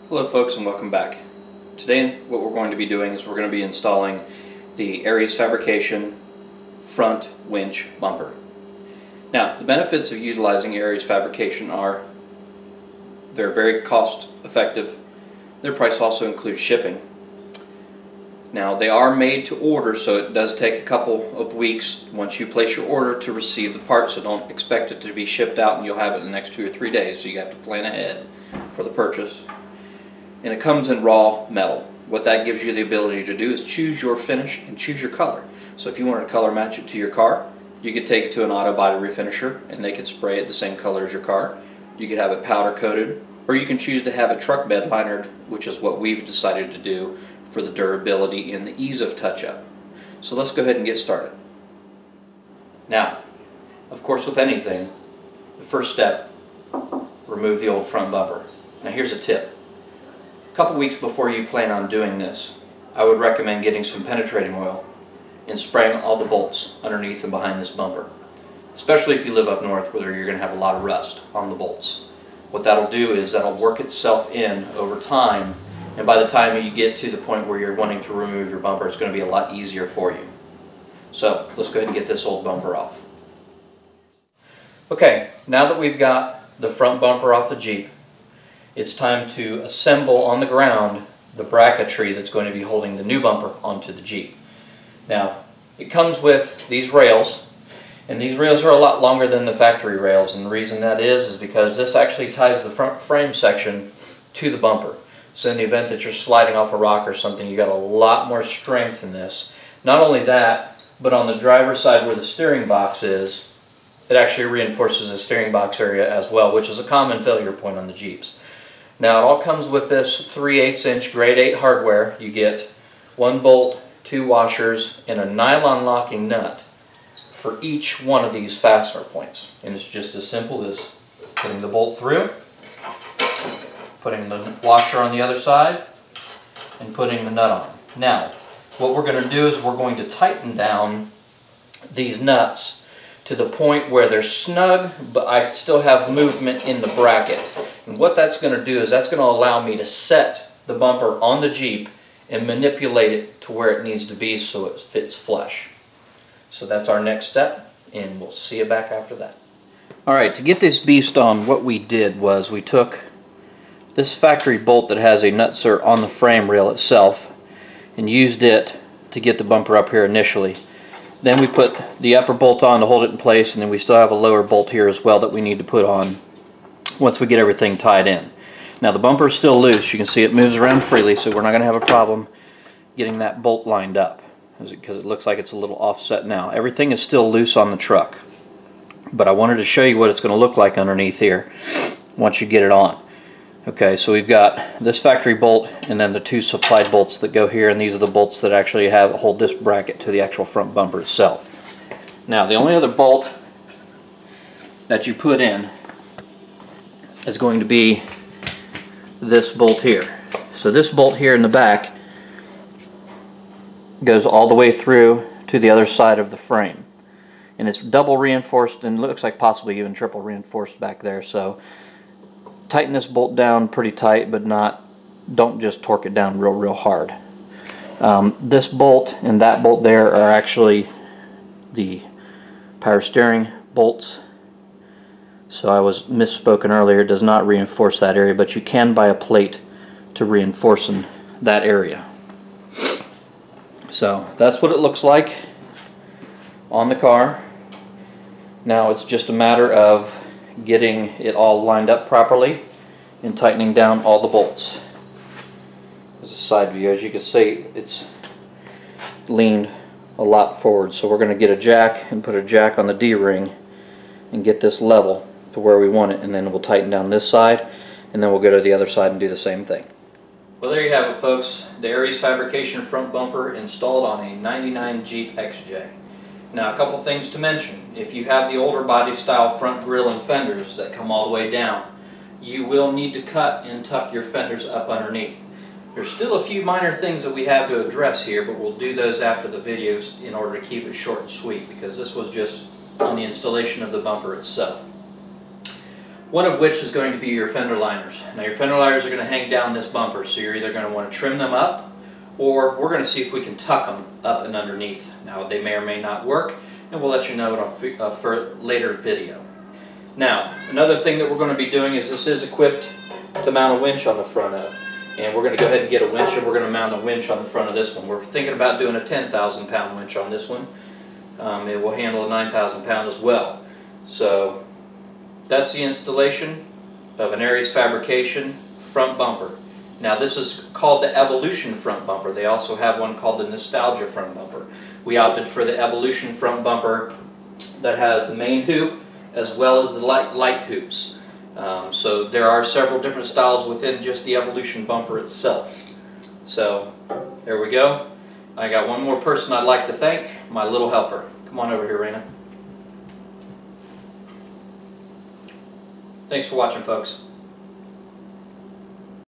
Hello folks, and welcome back. Today what we're going to be doing is we're going to be installing the Aries Fabrication front winch bumper. Now, the benefits of utilizing Aries Fabrication are they're very cost effective. Their price also includes shipping. Now, they are made to order, so it does take a couple of weeks once you place your order to receive the part, so don't expect it to be shipped out and you'll have it in the next 2 or 3 days, so you have to plan ahead for the purchase. And it comes in raw metal. What that gives you the ability to do is choose your finish and choose your color. So if you wanted to color match it to your car, you could take it to an auto body refinisher and they could spray it the same color as your car. You could have it powder coated, or you can choose to have it truck bed linered, which is what we've decided to do for the durability and the ease of touch-up. So let's go ahead and get started. Now, of course, with anything, the first step, remove the old front bumper. Now here's a tip. A couple weeks before you plan on doing this, I would recommend getting some penetrating oil and spraying all the bolts underneath and behind this bumper, especially if you live up north where you're going to have a lot of rust on the bolts. What that'll do is that'll work itself in over time, and by the time you get to the point where you're wanting to remove your bumper, it's going to be a lot easier for you. So let's go ahead and get this old bumper off. Okay, now that we've got the front bumper off the Jeep, it's time to assemble on the ground the bracketry that's going to be holding the new bumper onto the Jeep. Now, it comes with these rails, and these rails are a lot longer than the factory rails, and the reason that is because this actually ties the front frame section to the bumper. So in the event that you're sliding off a rock or something, you got a lot more strength in this. Not only that, but on the driver's side where the steering box is, it actually reinforces the steering box area as well, which is a common failure point on the Jeeps. Now, it all comes with this 3/8" grade 8 hardware. You get 1 bolt, 2 washers, and a nylon locking nut for each one of these fastener points. And it's just as simple as putting the bolt through, putting the washer on the other side, and putting the nut on. Now, what we're going to do is we're going to tighten down these nuts to the point where they're snug, but I still have movement in the bracket. And what that's going to do is that's going to allow me to set the bumper on the Jeep and manipulate it to where it needs to be so it fits flush. So that's our next step, and we'll see you back after that. Alright, to get this beast on, what we did was we took this factory bolt that has a nutsert on the frame rail itself and used it to get the bumper up here initially. Then we put the upper bolt on to hold it in place, and then we still have a lower bolt here as well that we need to put on once we get everything tied in. Now the bumper is still loose. You can see it moves around freely, so we're not going to have a problem getting that bolt lined up because it looks like it's a little offset now. Everything is still loose on the truck, but I wanted to show you what it's going to look like underneath here once you get it on. Okay, so we've got this factory bolt and then the 2 supplied bolts that go here, and these are the bolts that actually hold this bracket to the actual front bumper itself. Now, the only other bolt that you put in is going to be this bolt here. So this bolt here in the back goes all the way through to the other side of the frame, and it's double reinforced and looks like possibly even triple reinforced back there. So tighten this bolt down pretty tight, but don't just torque it down real hard. This bolt and that bolt there are actually the power steering bolts. So I was misspoken earlier. It does not reinforce that area, but you can buy a plate to reinforce that area. So that's what it looks like on the car. Now it's just a matter of getting it all lined up properly and tightening down all the bolts. As a side view, as you can see, it's leaned a lot forward, so we're going to get a jack and put a jack on the D-ring and get this level to where we want it, and then we'll tighten down this side, and then we'll go to the other side and do the same thing. Well, there you have it, folks. The Aries Fabrication front bumper installed on a '99 Jeep XJ. Now, a couple things to mention. If you have the older body style front grille and fenders that come all the way down, you will need to cut and tuck your fenders up underneath. There's still a few minor things that we have to address here, but we'll do those after the videos in order to keep it short and sweet, because this was just on the installation of the bumper itself. One of which is going to be your fender liners. Now your fender liners are going to hang down this bumper, so you're either going to want to trim them up, or we're going to see if we can tuck them up and underneath. Now they may or may not work, and we'll let you know in a later video. Now, another thing that we're going to be doing is this is equipped to mount a winch on the front of. And we're going to go ahead and get a winch, and we're going to mount a winch on the front of this one. We're thinking about doing a 10,000 pound winch on this one. It will handle a 9,000 pound as well. So that's the installation of an Aries Fabrication front bumper. Now this is called the Evolution front bumper. They also have one called the Nostalgia front bumper. We opted for the Evolution front bumper that has the main hoop as well as the light hoops. So there are several different styles within just the Evolution bumper itself. So there we go. I got one more person I'd like to thank, my little helper. Come on over here, Raina. Thanks for watching, folks.